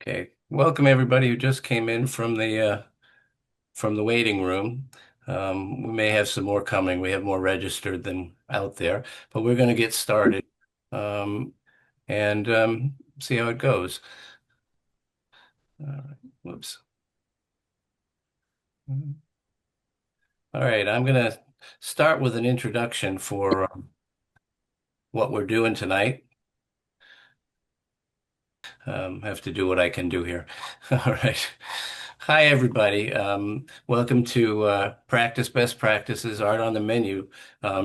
Okay, welcome everybody who just came in from the waiting room. We may have some more coming. We have more registered than out there, but we're going to get started um, and see how it goes. Whoops. All right, I'm going to start with an introduction for what we're doing tonight. Have to do what I can do here. All right. Hi, everybody. Welcome to Practice Best Practices Art on the Menu,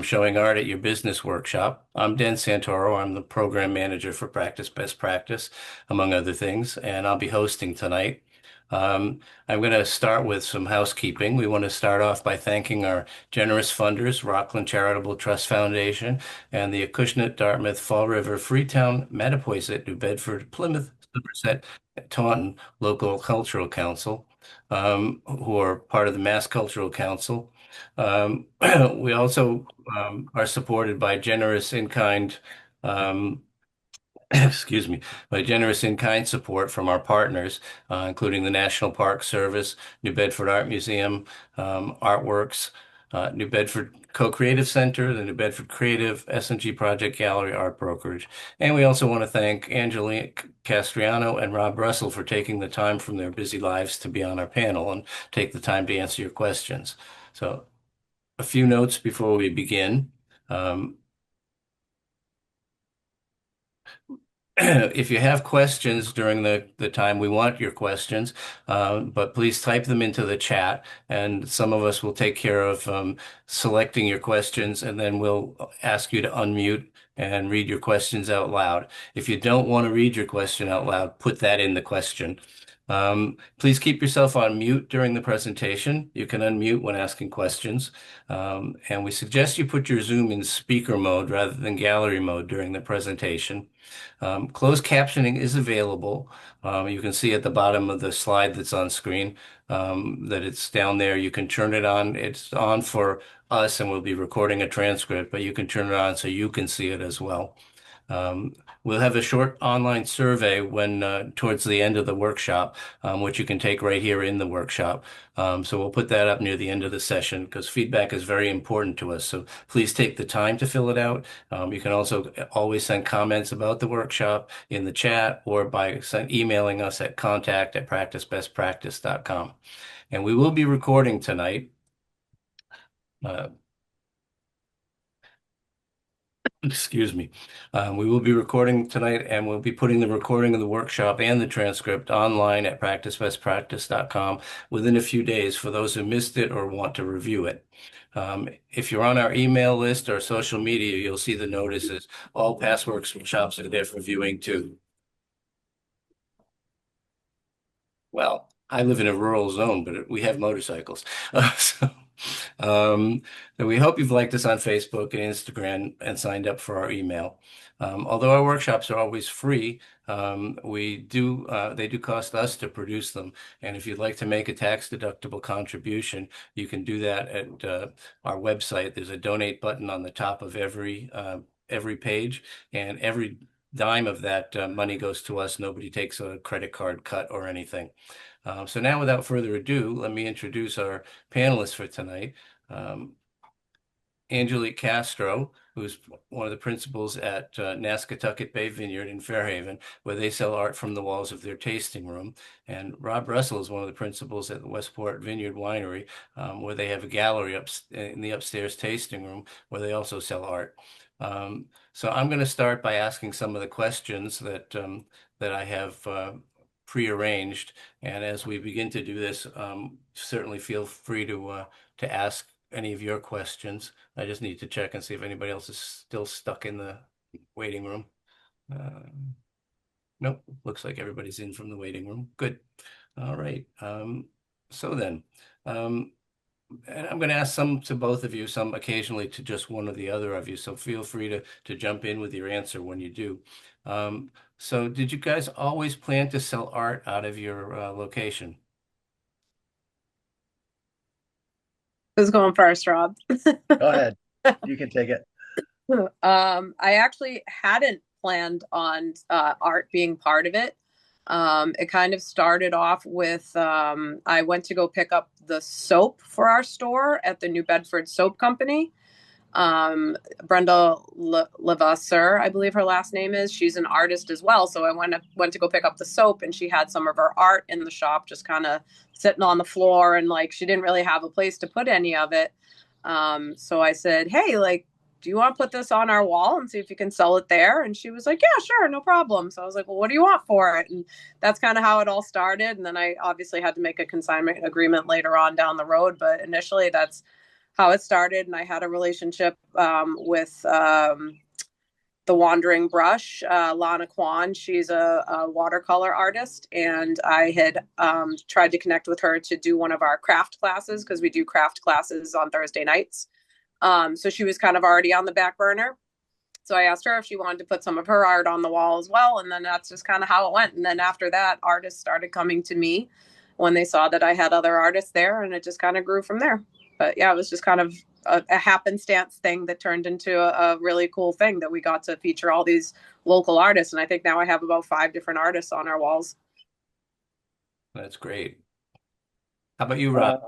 showing art at your business workshop. I'm Dan Santoro. I'm the program manager for Practice Best Practice, among other things, and I'll be hosting tonight. I'm going to start with some housekeeping. We want to start off by thanking our generous funders, Rockland Charitable Trust Foundation, and the Acushnet, Dartmouth, Fall River, Freetown, Mattapoisett, New Bedford, Plymouth, Somerset, Taunton Local Cultural Council, who are part of the Mass Cultural Council. We also are supported by generous in-kind um, excuse me, by generous in-kind support from our partners, including the National Park Service, New Bedford Art Museum, Artworks, New Bedford Co-Creative Center, the New Bedford Creative, S&G Project Gallery, Art Brokerage. And we also want to thank Angelique Castriano and Rob Russell for taking the time from their busy lives to be on our panel and take the time to answer your questions. So a few notes before we begin. Um, If you have questions during the time, we want your questions, but please type them into the chat, and some of us will take care of selecting your questions, and then we'll ask you to unmute and read your questions out loud. If you don't want to read your question out loud, put that in the question. Please keep yourself on mute during the presentation. You can unmute when asking questions. And we suggest you put your Zoom in speaker mode rather than gallery mode during the presentation. Closed captioning is available. You can see at the bottom of the slide that's on screen that it's down there. You can turn it on. It's on for us, and we'll be recording a transcript, but you can turn it on so you can see it as well. We'll have a short online survey when towards the end of the workshop, which you can take right here in the workshop. So we'll put that up near the end of the session because feedback is very important to us. So please take the time to fill it out. You can also always send comments about the workshop in the chat or by emailing us at contact@practicebestpractice.com. And we will be recording tonight. Uh, Excuse me. We will be recording tonight, and we'll be putting the recording of the workshop and the transcript online at practicebestpractice.com within a few days for those who missed it or want to review it. If you're on our email list or social media, you'll see the notices. All past workshops are there for viewing too. Well, I live in a rural zone, but we have motorcycles. So, um, and we hope you've liked us on Facebook and Instagram and signed up for our email. Although our workshops are always free, they do cost us to produce them. And if you'd like to make a tax-deductible contribution, you can do that at our website. There's a donate button on the top of every page, and every dime of that money goes to us. Nobody takes a credit card cut or anything. So now, without further ado, let me introduce our panelists for tonight. Angelique Castro, who's one of the principals at Nasketucket Bay Vineyard in Fairhaven, where they sell art from the walls of their tasting room. And Rob Russell is one of the principals at the Westport Vineyard Winery, where they have a gallery up in the upstairs tasting room, where they also sell art. So I'm going to start by asking some of the questions that I have prearranged. And as we begin to do this, certainly feel free to ask any of your questions. I just need to check and see if anybody else is still stuck in the waiting room. Nope, looks like everybody's in from the waiting room. Good. All right. So then, and I'm going to ask some to both of you, some occasionally to just one or the other of you. So feel free to jump in with your answer when you do. So did you guys always plan to sell art out of your location? Who's going first, Rob? Go ahead. You can take it. I actually hadn't planned on art being part of it. It kind of started off with I went to go pick up the soap for our store at the New Bedford Soap Company. Brenda Levasseur, I believe her last name is. She's an artist as well. So I went to go pick up the soap, and she had some of her art in the shop, just kind of sitting on the floor, and like she didn't really have a place to put any of it. So I said, "Hey, like, do you want to put this on our wall and see if you can sell it there?" And she was like, "Yeah, sure, no problem." So I was like, "Well, what do you want for it?" And that's kind of how it all started. And then I obviously had to make a consignment agreement later on down the road, but initially that's how it started. And I had a relationship with the Wandering Brush, Lana Kwan. She's a watercolor artist, and I had tried to connect with her to do one of our craft classes because we do craft classes on Thursday nights. So she was kind of already on the back burner. So I asked her if she wanted to put some of her art on the wall as well. And then that's just kind of how it went. And then after that, artists started coming to me when they saw that I had other artists there, and it just kind of grew from there. But yeah, it was just kind of a happenstance thing that turned into a really cool thing that we got to feature all these local artists. And I think now I have about 5 different artists on our walls. That's great. How about you, Rob?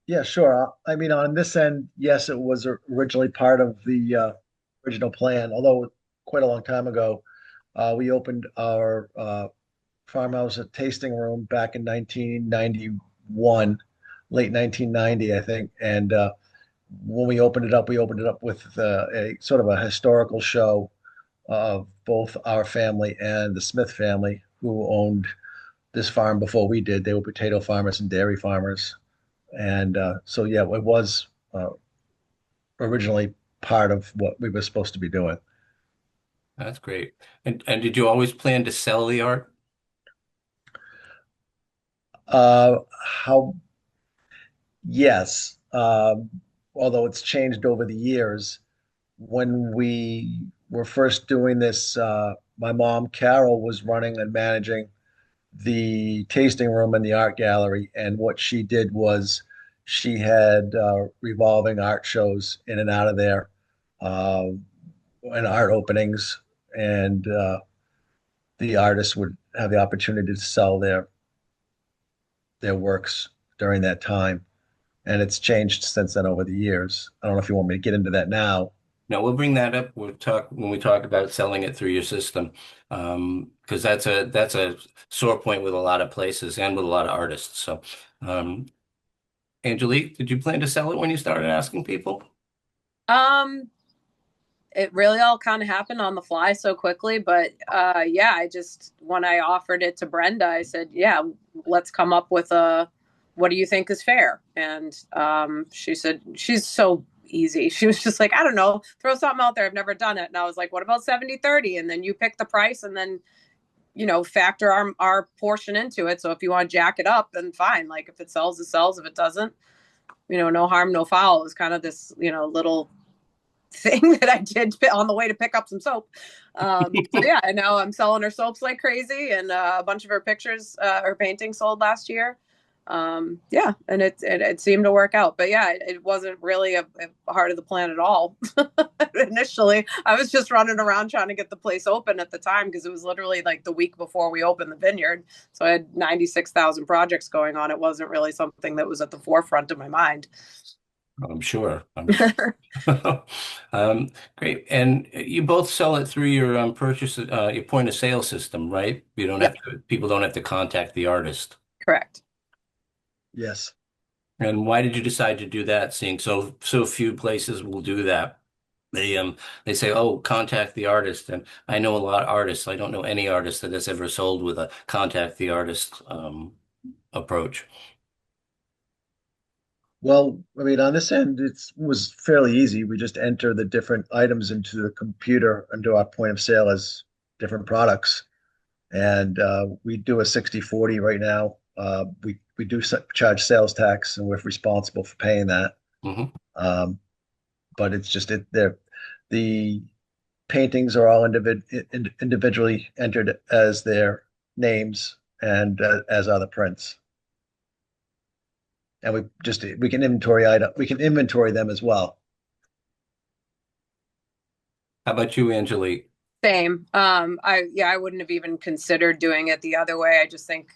Yeah, sure. I mean, on this end, yes, it was originally part of the original plan, although quite a long time ago. We opened our farmhouse a tasting room back in 1991, late 1990, I think. And when we opened it up with a sort of a historical show of both our family and the Smith family, who owned this farm before we did. They were potato farmers and dairy farmers. And so, yeah, it was originally part of what we were supposed to be doing. That's great. And did you always plan to sell the art? How, yes, although it's changed over the years. When we were first doing this, my mom, Carol, was running and managing the tasting room and the art gallery. And what she did was she had revolving art shows in and out of there, uh, and art openings. And the artists would have the opportunity to sell their works during that time. And it's changed since then over the years. I don't know if you want me to get into that now. No, we'll bring that up. We'll talk when we talk about selling it through your system, because that's a sore point with a lot of places and with a lot of artists. So, um, Angelique, did you plan to sell it when you started asking people? Um, it really all kind of happened on the fly so quickly, but yeah, I just when I offered it to Brenda, I said, "Yeah, let's come up with a what do you think is fair?" And she said she's so easy. She was just like, "I don't know, throw something out there. I've never done it." And I was like, "What about 70/30?" And then you pick the price, and then factor our portion into it. So if you want to jack it up, then fine. Like if it sells, it sells. If it doesn't, no harm, no foul. It was kind of this, little thing that I did on the way to pick up some soap. So yeah, and now I'm selling her soaps like crazy, and a bunch of her pictures, her paintings sold last year. Yeah, and it seemed to work out. But yeah, it wasn't really a part of the plan at all. Initially, I was just running around trying to get the place open at the time because it was literally like the week before we opened the vineyard. So I had 96,000 projects going on. It wasn't really something that was at the forefront of my mind. I'm sure. Great. And you both sell it through your your point of sale system, right? You don't Yep, have to, people don't have to contact the artist. correct. Yes. And why did you decide to do that, seeing so few places will do that? They say, "Oh, contact the artist." And I know a lot of artists. I don't know any artist that has ever sold with a contact the artist approach. Well, I mean, on this end, it was fairly easy. We just enter the different items into the computer, into our point of sale as different products. And we do a 60/40 right now. We do charge sales tax, and we're responsible for paying that. Hmm. Um, but it's just the paintings are all individually entered as their names and as are the prints. And we can inventory them as well. How about you, Angelique? Same. I wouldn't have even considered doing it the other way. I just think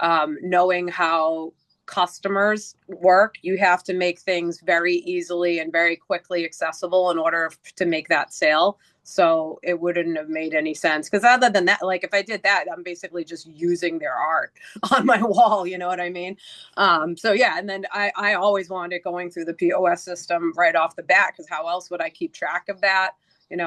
knowing how customers work, you have to make things very easily and very quickly accessible in order to make that sale. So it wouldn't have made any sense. Because other than that, like if I did that, I'm basically just using their art on my wall. You know what I mean? So yeah, and then I always wanted it going through the POS system right off the bat, because how else would I keep track of that?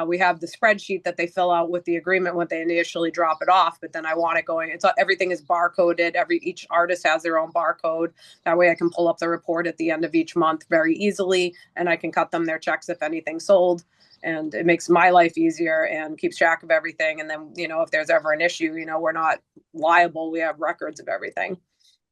We have the spreadsheet that they fill out with the agreement when they initially drop it off, but then I want it going. Everything is barcoded. Each artist has their own barcode. That way I can pull up the report at the end of each month very easily, and I can cut them their checks if anything sold. And it makes my life easier and keeps track of everything. And then, if there's ever an issue, we're not liable. We have records of everything.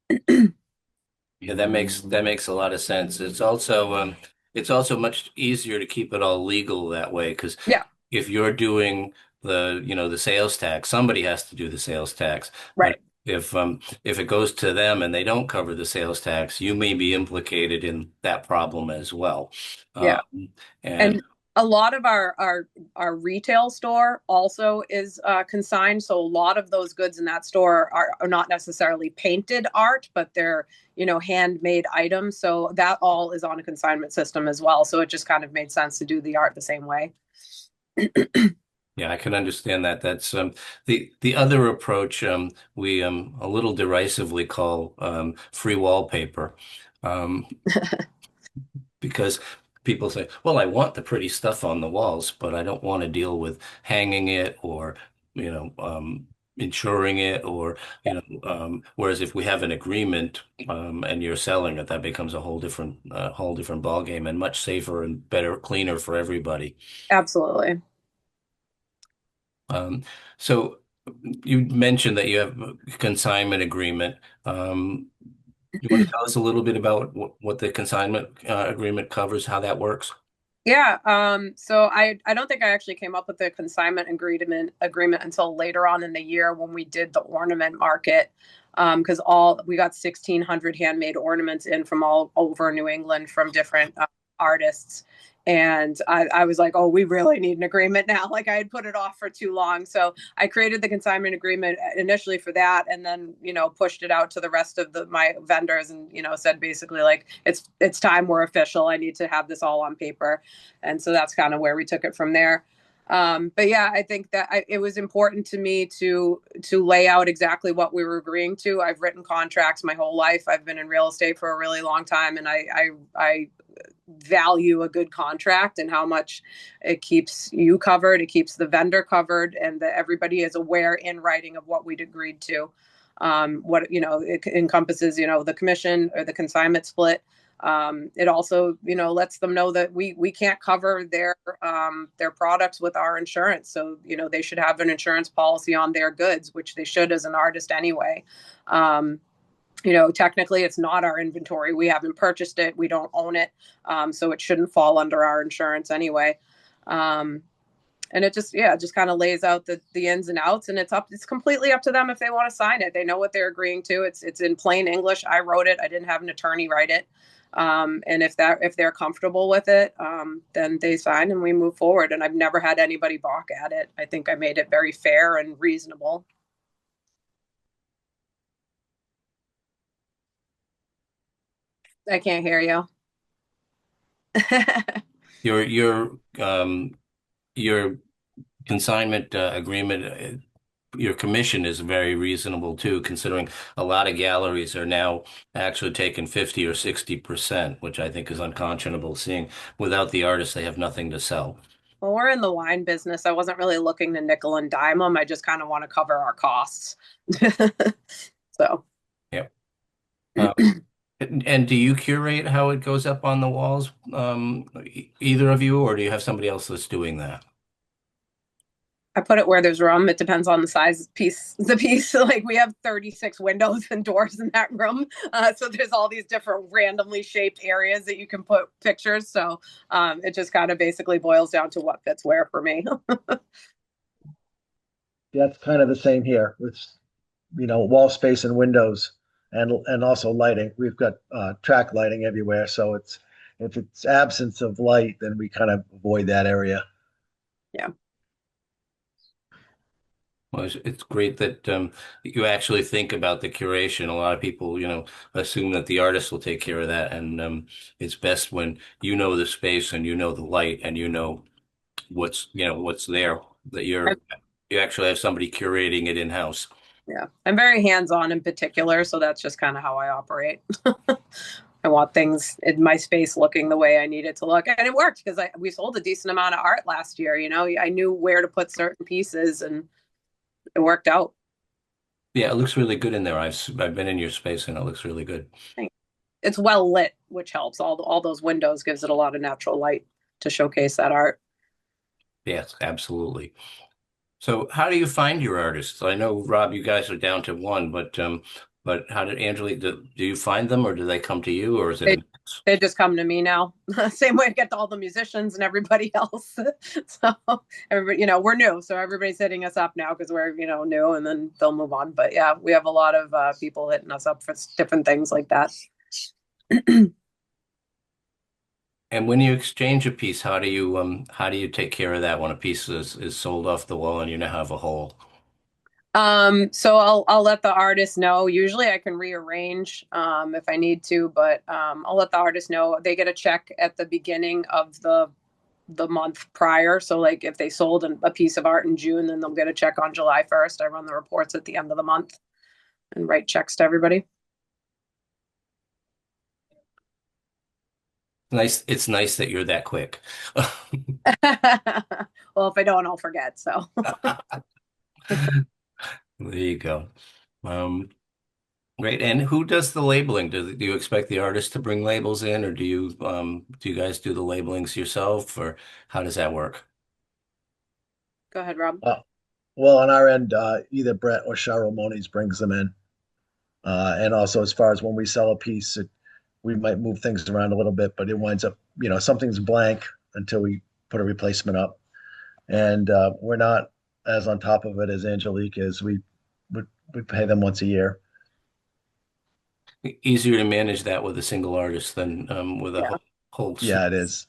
Yeah, that makes a lot of sense. It's also much easier to keep it all legal that way, because Yeah, if you're doing the sales tax, somebody has to do the sales tax. But right. if it goes to them and they don't cover the sales tax, you may be implicated in that problem as well. Yeah. And And a lot of our retail store also is consigned. So a lot of those goods in that store are not necessarily painted art, but they're, handmade items. So that all is on a consignment system as well. So it just kind of made sense to do the art the same way. yeah, I can understand that. That's the other approach we a little derisively call free wallpaper. Um, because people say, well, I want the pretty stuff on the walls, but I don't want to deal with hanging it or, insuring it or, whereas if we have an agreement, and you're selling it, that becomes a whole different ballgame and much safer and better, cleaner for everybody. Absolutely. Um, so you mentioned that you have a consignment agreement. Um, you want to tell us a little bit about what the consignment agreement covers, how that works? Yeah. So I don't think I actually came up with the consignment agreement until later on in the year when we did the ornament market. Because we got 1,600 handmade ornaments in from all over New England from different artists. And I was like, oh, we really need an agreement now. Like I had put it off for too long. So I created the consignment agreement initially for that, and then, pushed it out to the rest of my vendors and, said basically like, it's time, we're official. I need to have this all on paper. And so that's kind of where we took it from there. But yeah, I think that it was important to me to lay out exactly what we were agreeing to. I've written contracts my whole life. I've been in real estate for a really long time, and I value a good contract and how much it keeps you covered, it keeps the vendor covered, and that everybody is aware in writing of what we'd agreed to. What it encompasses, the commission or the consignment split. It also, lets them know that we can't cover their products with our insurance. So, they should have an insurance policy on their goods, which they should as an artist anyway. Technically it's not our inventory. We haven't purchased it. We don't own it. So it shouldn't fall under our insurance anyway. And it just kind of lays out the ins and outs, and it's completely up to them if they want to sign it. They know what they're agreeing to. It's in plain English. I wrote it. I didn't have an attorney write it. And if they're comfortable with it, then they sign and we move forward. And I've never had anybody balk at it. I think I made it very fair and reasonable. I can't hear you. Your your um your consignment agreement, your commission is very reasonable too, considering a lot of galleries are now actually taking 50 or 60%, which I think is unconscionable, seeing without the artist they have nothing to sell. Well, we're in the wine business. I wasn't really looking to nickel and dime them. I just kind of want to cover our costs. So, Yeah. Uh, and do you curate how it goes up on the walls, either of you, or do you have somebody else that's doing that? I put it where there's room. It depends on the size the piece. Like we have 36 windows and doors in that room. So there's all these different randomly shaped areas that you can put pictures. So it just kind of basically boils down to what fits where for me. That's kind of the same here with, wall space and windows and also lighting. We've got track lighting everywhere. So if it's absence of light, then we kind of avoid that area. Yeah. Well, it's great that you actually think about the curation. A lot of people, assume that the artist will take care of that, and it's best when you know the space and you know the light and you know what's there that you actually have somebody curating it in-house. Yeah, I'm very hands-on in particular, so that's just kind of how I operate. I want things in my space looking the way I need it to look, and it worked because we sold a decent amount of art last year. I knew where to put certain pieces, and it worked out. Yeah, it looks really good in there. I've been in your space and it looks really good. It's well lit, which helps. All those windows gives it a lot of natural light to showcase that art. Yes, absolutely. So how do you find your artists? I know, Rob, you guys are down to one, but how did Angelique, do you find them or do they come to you or is it a They mix? they just come to me now. Same way I get to all the musicians and everybody else. So everybody, we're new, so everybody's hitting us up now because we're new, and then they'll move on. But yeah, we have a lot of people hitting us up for different things like that. And when you exchange a piece, how do you take care of that when a piece is sold off the wall and you now have a hole? So I'll let the artist know. Usually I can rearrange if I need to, but I'll let the artist know. They get a check at the beginning of the month prior. So like if they sold a piece of art in June, then they'll get a check on July 1st. I run the reports at the end of the month and write checks to everybody. Nice. It's nice that you're that quick. Well, if I don't, I'll forget. So There you go. Um, Great. And who does the labeling? Do you expect the artist to bring labels in, or do you guys do the labelings yourself, or how does that work? go ahead, Rob. Well, on our end, either Brett or Cheryl Moniz brings them in. And also, as far as when we sell a piece, we might move things around a little bit, but it winds up, something's blank until we put a replacement up. And we're not as on top of it as Angelique is. We, we pay them once a year. Easier to manage that with a single artist than with a Yeah. whole suite. Yeah, it is.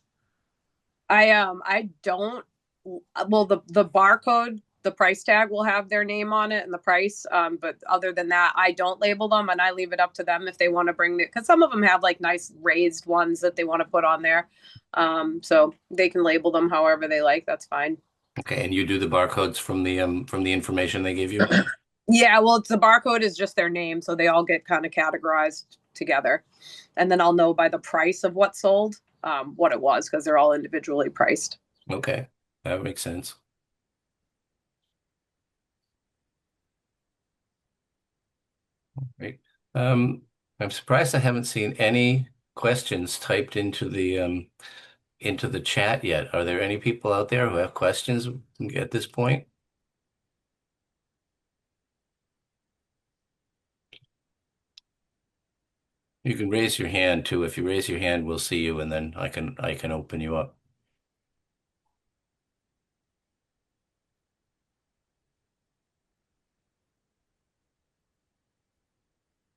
I don't. Well, the barcode, the price tag will have their name on it and the price. But other than that, I don't label them, and I leave it up to them if they want to bring it, because some of them have like nice raised ones that they want to put on there. So they can label them however they like. That's fine. Okay, and you do the barcodes from the information they give you? Yeah, well, it's the barcode is just their name, so they all get kind of categorized together, and then I'll know by the price of what sold, what it was, because they're all individually priced. Okay, that makes sense. Great. Um, I'm surprised I haven't seen any questions typed into the chat yet. Are there any people out there who have questions at this point? You can raise your hand too. If you raise your hand, we'll see you, and then I can open you up.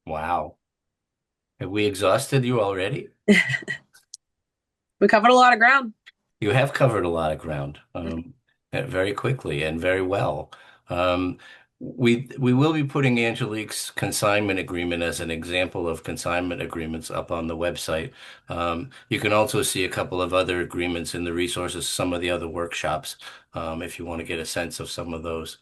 Wow. Have we exhausted you already? We covered a lot of ground. You have covered a lot of ground, very quickly and very well. Um, we will be putting Angelique's consignment agreement as an example of consignment agreements up on the website. You can also see a couple of other agreements in the resources, some of the other workshops, if you want to get a sense of some of those.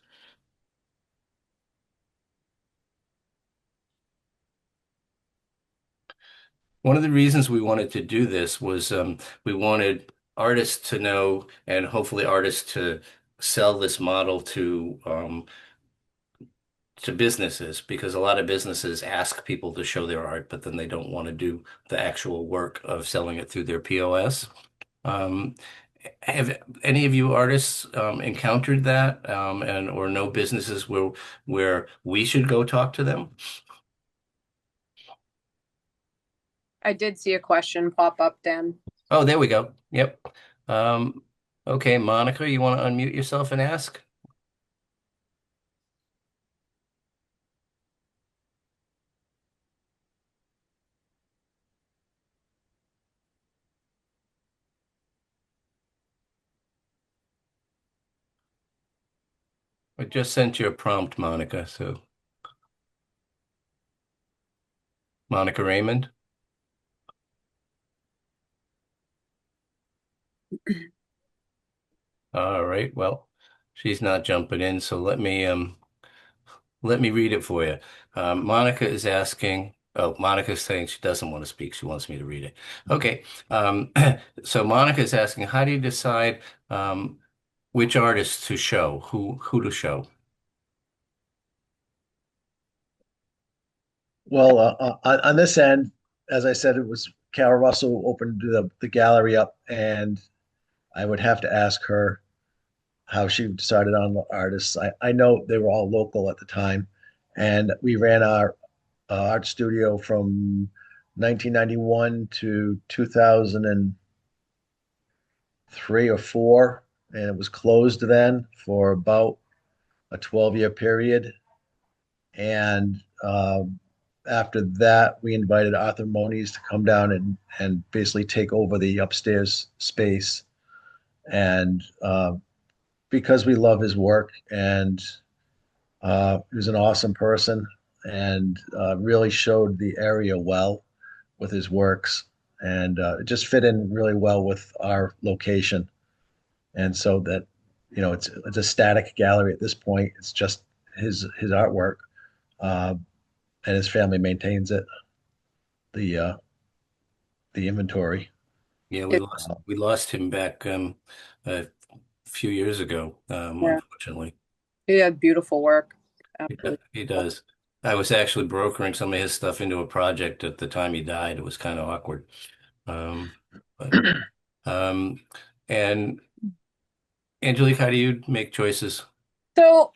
One of the reasons we wanted to do this was we wanted artists to know and hopefully artists to sell this model to businesses because a lot of businesses ask people to show their art, but then they don't want to do the actual work of selling it through their POS. Um, have any of you artists encountered that and or know businesses where we should go talk to them? I did see a question pop up, Dan. Oh, there we go. Yep. Um, okay, Monica, you want to unmute yourself and ask? I just sent you a prompt, Monica. So, Monica Raymond. All right. Well, she's not jumping in, so let me read it for you. Monica is asking. Oh, Monica's saying she doesn't want to speak. She wants me to read it. Okay. So Monica is asking, how do you decide which artists to show, who to show? Well, on this end, as I said, it was Carol Russell opened the gallery up, and I would have to ask her how she decided on the artists. I know they were all local at the time, and we ran our art studio from 1991 to 2003 or four, and it was closed then for about a 12-year period. And after that, we invited Arthur Moniz to come down and basically take over the upstairs space. And because we love his work, and he was an awesome person, and really showed the area well with his works. And it just fit in really well with our location. And so that, it's a static gallery at this point. It's just his artwork, uh, and his family maintains it, the uh, the inventory. Yeah, It, we lost him back a few years ago, yeah, unfortunately. he had beautiful work. Yeah, Absolutely. he does. I was actually brokering some of his stuff into a project at the time he died. It was kind of awkward. Um, but um, and Angelique, how do you make choices? So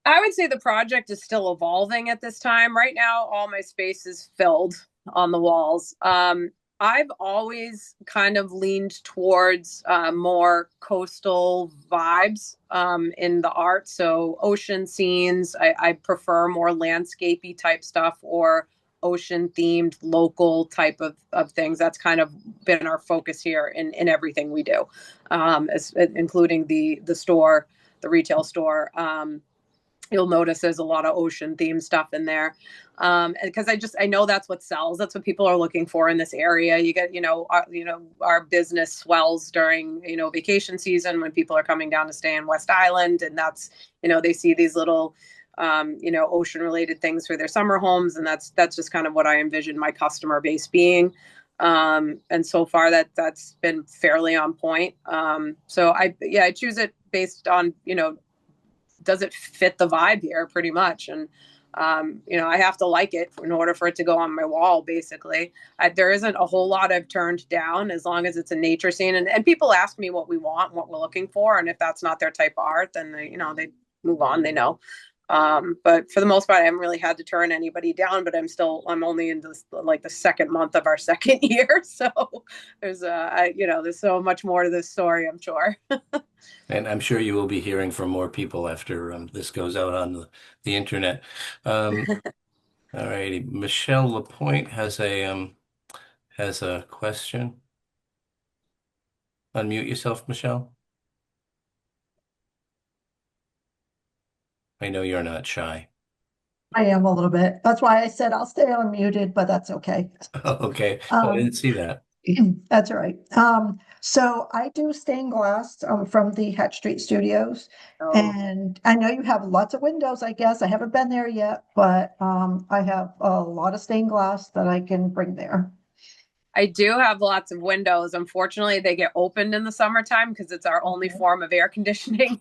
I would say the project is still evolving at this time. Right now, all my space is filled on the walls. I've always kind of leaned towards more coastal vibes in the art. So ocean scenes, I prefer more landscapey type stuff or ocean themed local type of things. That's kind of been our focus here in everything we do, including the store, the retail store. You'll notice there's a lot of ocean themed stuff in there, because I know that's what sells. That's what people are looking for in this area. You get, our business swells during, vacation season when people are coming down to stay in West Island, and that's, they see these little ocean related things for their summer homes, and that's just kind of what I envision my customer base being. And so far that's been fairly on point. So I choose it based on, does it fit the vibe here pretty much? And I have to like it in order for it to go on my wall, basically. There isn't a whole lot I've turned down as long as it's a nature scene. And people ask me what we want, what we're looking for. And if that's not their type of art, then they move on, they know. But for the most part, I haven't really had to turn anybody down, but I'm only in this, like the second month of our second year. So there's so much more to this story, I'm sure. And I'm sure you will be hearing from more people after this goes out on the internet. Um, all righty. Michelle Lapointe has a question. Unmute yourself, Michelle. I know you're not shy. I am a little bit. That's why I said I'll stay unmuted, but that's okay. Okay. Oh, I Um, didn't see that. that's all right. So I do stained glass from the Hatch Street Studios, Oh, and I know you have lots of windows, I guess. I haven't been there yet, but I have a lot of stained glass that I can bring there. I do have lots of windows. Unfortunately, they get opened in the summertime because it's our only Okay. form of air conditioning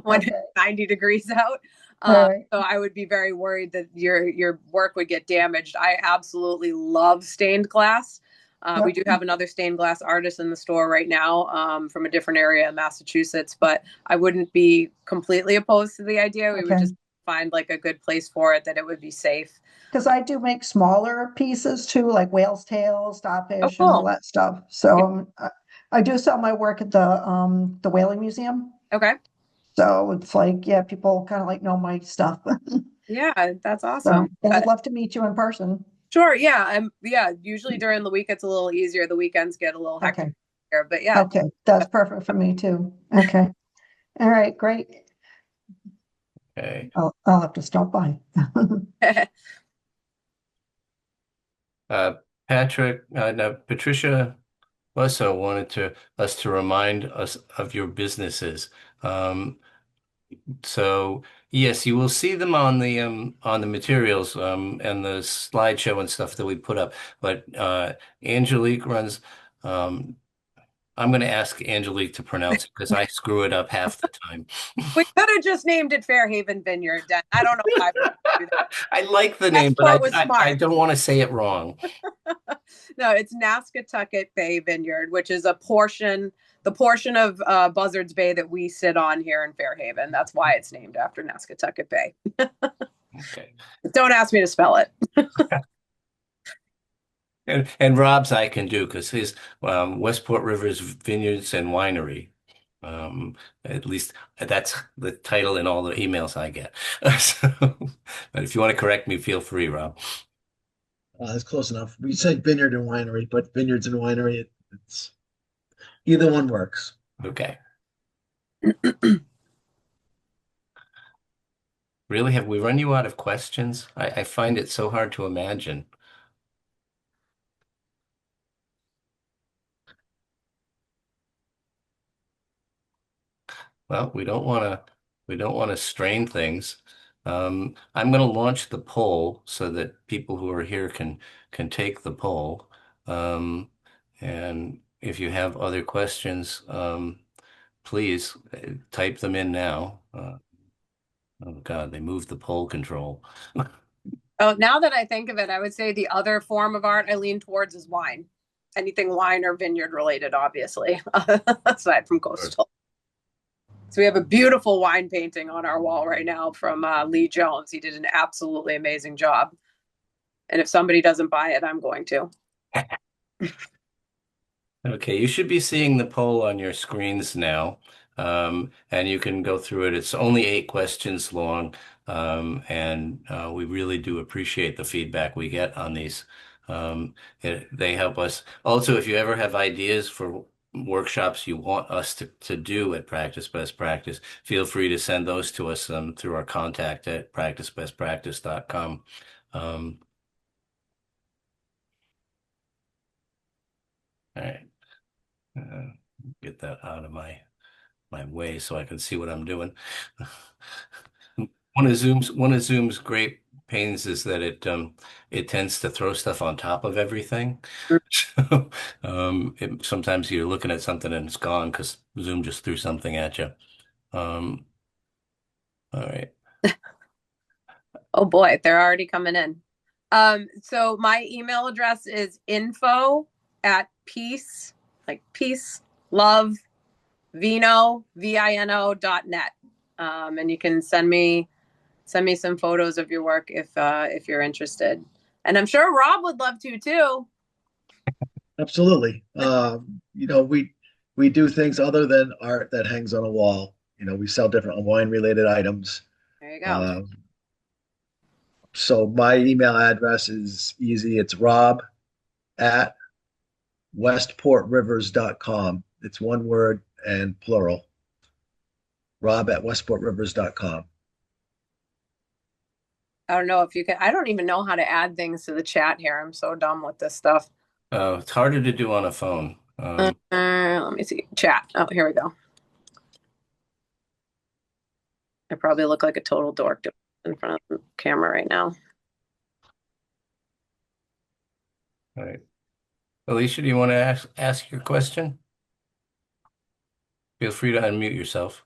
when it's Okay. 90 degrees out. All right. So I would be very worried that your work would get damaged. I absolutely love stained glass. We Yep. do have another stained glass artist in the store right now, from a different area in Massachusetts, but I wouldn't be completely opposed to the idea. We would Okay. just find like a good place for it that it would be safe. Because I do make smaller pieces too, like whale's tails, Oh, starfish, and all cool. that stuff. So I do sell my work at the whaling museum. Okay. So it's like, yeah, people kind of like know my stuff. Yeah, that's So, awesome. and I'd love to meet you in person. Sure. Yeah. Yeah. Usually during the week, it's a little easier. The weekends get a little hectic Okay. here, but yeah. Okay. That's perfect for me too. Okay. All right. Great. Okay. I'll have to stop by. Uh, no, Patricia also wanted us to remind us of your businesses. Um, so yes, you will see them on the materials and the slideshow and stuff that we put up. But Angelique runs. Um, I'm going to ask Angelique to pronounce it because I screw it up half the time. We could have just named it Fairhaven Vineyard. I don't know why we do that. I like the name, but Westport was smart. I don't want to say it wrong. No, it's Nasketucket Bay Vineyard, which is the portion of Buzzards Bay that we sit on here in Fairhaven. That's why it's named after Nasketucket Bay. Okay. Don't ask me to spell it. And Rob's I can do because his Westport Rivers Vineyards and Winery. At least that's the title in all the emails I get. So, but if you want to correct me, feel free, Rob. That's close enough. We say vineyard and winery, but vineyards and winery, it's either one works. Okay. Really, have we run you out of questions? I find it so hard to imagine. Well, we don't want to strain things. I'm going to launch the poll so that people who are here can take the poll. And if you have other questions, please type them in now. Oh God, they moved the poll control. Oh, now that I think of it, I would say the other form of art I lean towards is wine. Anything wine or vineyard related, obviously, aside from coastal. So we have a beautiful wine painting on our wall right now from Lee Jones. He did an absolutely amazing job. And if somebody doesn't buy it, I'm going to. Okay, you should be seeing the poll on your screens now. And you can go through it. It's only 8 questions long. And we really do appreciate the feedback we get on these. They help us. Also, if you ever have ideas for workshops you want us to do at Practice Best Practice, feel free to send those to us through our contact at practicebestpractice.com. All right. Get that out of my way so I can see what I'm doing. One of Zoom's great pains is that it tends to throw stuff on top of everything. So sometimes you're looking at something and it's gone because Zoom just threw something at you. All right. Oh boy, they're already coming in. So my email address is info@peace, like peace, love, vino.net. And you can send me some photos of your work if you're interested. And I'm sure Rob would love to too. Absolutely. We do things other than art that hangs on a wall. We sell different wine related items. There you go. So my email address is easy. It's rob@westportrivers.com. It's one word and plural. rob@westportrivers.com. I don't know if you can. I don't even know how to add things to the chat here. I'm so dumb with this stuff. It's harder to do on a phone. Let me see. Chat. Oh, here we go. I probably look like a total dork in front of the camera right now. All right. Alicia, do you want to ask your question? Feel free to unmute yourself.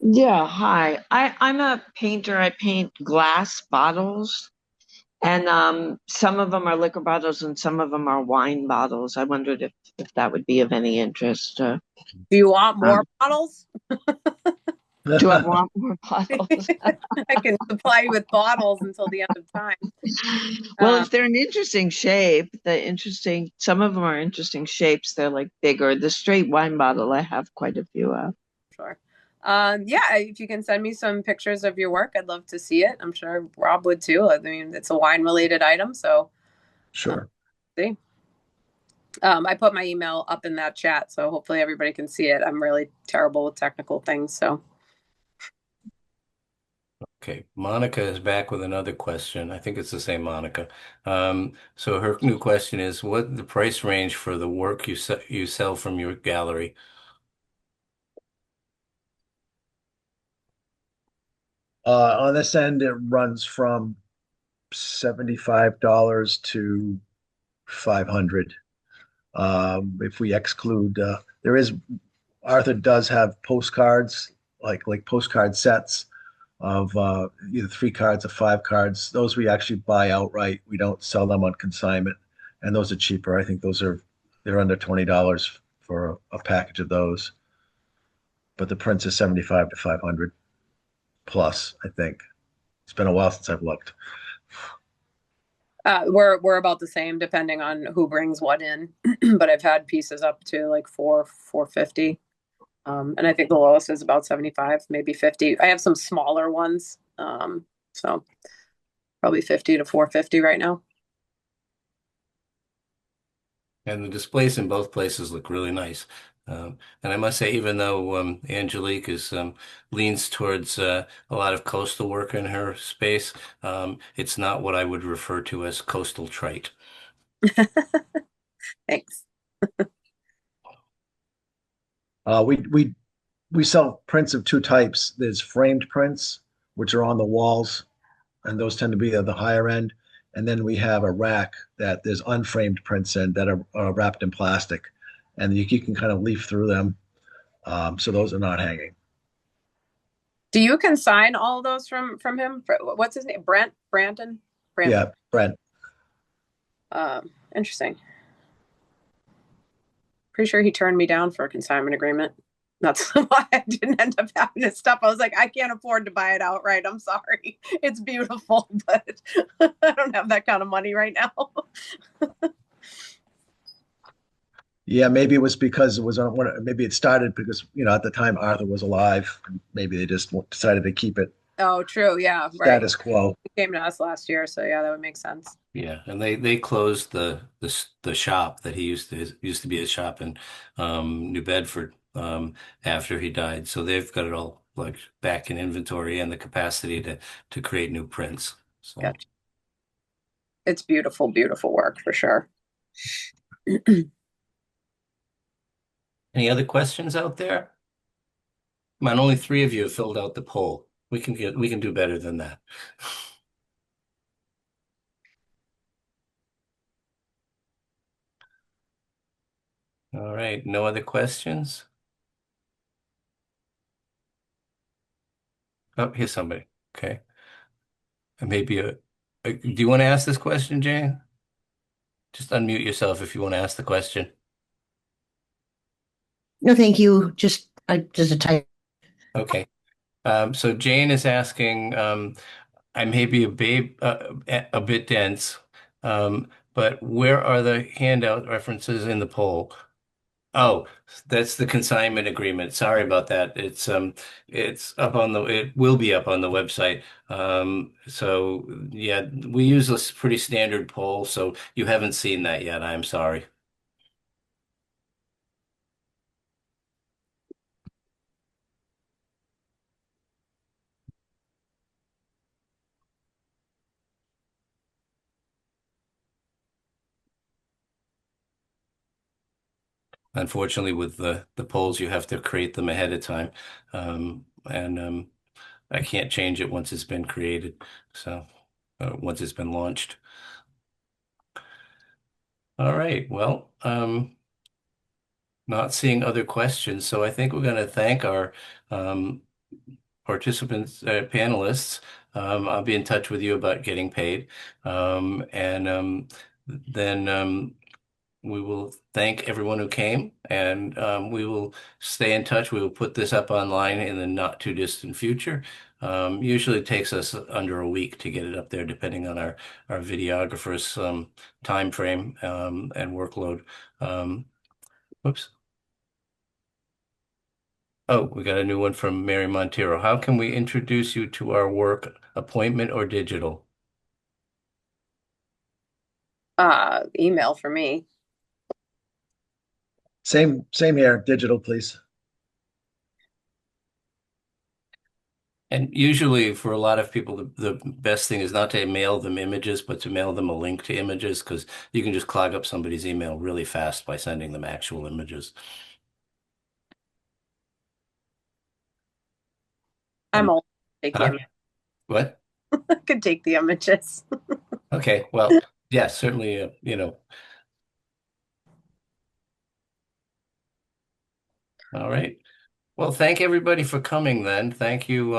Yeah, hi. I'm a painter. I paint glass bottles, and some of them are liquor bottles and some of them are wine bottles. I wondered if that would be of any interest. Do you want more bottles? Do I want more bottles? I can supply you with bottles until the end of time. Well, if they're an interesting shape, some of them are interesting shapes. They're like bigger. The straight wine bottle, I have quite a few of. Sure. Yeah, if you can send me some pictures of your work, I'd love to see it. I'm sure Rob would too. I mean, it's a wine related item, so Sure. See. I put my email up in that chat, so hopefully everybody can see it. I'm really terrible with technical things, so. Okay, Monica is back with another question. I think it's the same Monica. So her new question is, what the price range for the work you sell from your gallery? On this end, it runs from $75 to 500. If we exclude, Arthur does have postcards, like postcard sets of either 3 cards or 5 cards. Those we actually buy outright. We don't sell them on consignment, and those are cheaper. I think they're under $20 for a package of those. But the prints are 75 to 500 plus, I think. It's been a while since I've looked. We're about the same depending on who brings what in, but I've had pieces up to like 450. And I think the lowest is about 75, maybe 50. I have some smaller ones. So probably 50 to 450 right now. And the displays in both places look really nice. And I must say, even though Angelique leans towards a lot of coastal work in her space, it's not what I would refer to as coastal trite. Thanks. We sell prints of 2 types. There's framed prints, which are on the walls, and those tend to be at the higher end. And then we have a rack that there's unframed prints in that are wrapped in plastic, and you can kind of leaf through them. So those are not hanging. Do you consign all of those from him? What's his name? Brandon? Yeah, Brent. Interesting. Pretty sure he turned me down for a consignment agreement. That's why I didn't end up having his stuff. I was like, I can't afford to buy it outright. I'm sorry. It's beautiful, but I don't have that kind of money right now. Yeah, maybe it was because it was on maybe it started because, at the time Arthur was alive, and maybe they just decided to keep it Oh, true. Yeah, right. status quo. He came to us last year, so yeah, that would make sense. Yeah, and they closed the shop that he used to be a shop in New Bedford after he died. So they've got it all like back in inventory and the capacity to create new prints. So Gotcha. It's beautiful, beautiful work for sure. any other questions out there? Come on, only 3 of you have filled out the poll. We can do better than that. All right, no other questions? Oh, here's somebody. Okay. And maybe do you want to ask this question, Jane? Just unmute yourself if you want to ask the question. No, thank you. Just a type. Okay. So Jane is asking, I may be a bit dense, but where are the handout references in the poll? Oh, that's the consignment agreement. Sorry about that. It's up on it will be up on the website. So yeah, we use a pretty standard poll, so you haven't seen that yet. I'm sorry. Unfortunately, with the polls, you have to create them ahead of time. And I can't change it once it's been created. So once it's been launched. All right. Well, not seeing other questions. So I think we're going to thank our participants, panelists. I'll be in touch with you about getting paid. And then we will thank everyone who came, and we will stay in touch. We will put this up online in the not too distant future. Usually it takes us under a week to get it up there, depending on our videographer's time frame and workload. Whoops. Oh, we got a new one from Mary Montero. How can we introduce you to our work, appointment or digital? Email for me. Same here. Digital, please. And usually for a lot of people, the best thing is not to mail them images, but to mail them a link to images because you can just clog up somebody's email really fast by sending them actual images. I'm And old. Take the huh? What? I could take the images. Okay, well, yeah, certainly, all right. Well, thank everybody for coming then. Thank you,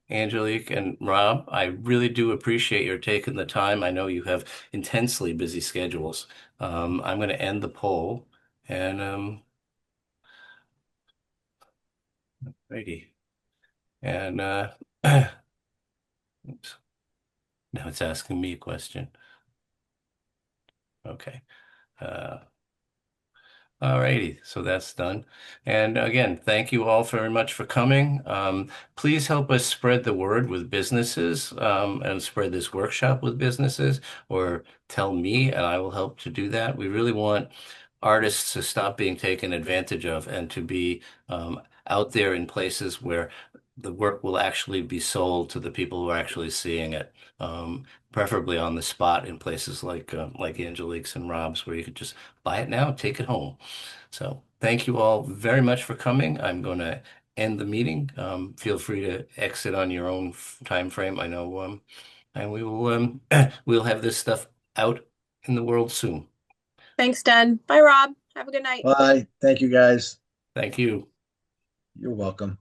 Angelique and Rob. I really do appreciate your taking the time. I know you have intensely busy schedules. I'm going to end the poll and righty. And oops, now it's asking me a question. Okay. Uh, All righty, so that's done. And again, thank you all very much for coming. Please help us spread the word with businesses and spread this workshop with businesses, or tell me, and I will help to do that. We really want artists to stop being taken advantage of and to be out there in places where the work will actually be sold to the people who are actually seeing it. Preferably on the spot in places like Angelique's and Rob's, where you could just buy it now, take it home. So thank you all very much for coming. I'm going to end the meeting. Feel free to exit on your own time frame. I know, and we will we'll have this stuff out in the world soon. Thanks, Den. Bye, Rob. Have a good night. Bye. Thank you, guys. Thank you. You're welcome.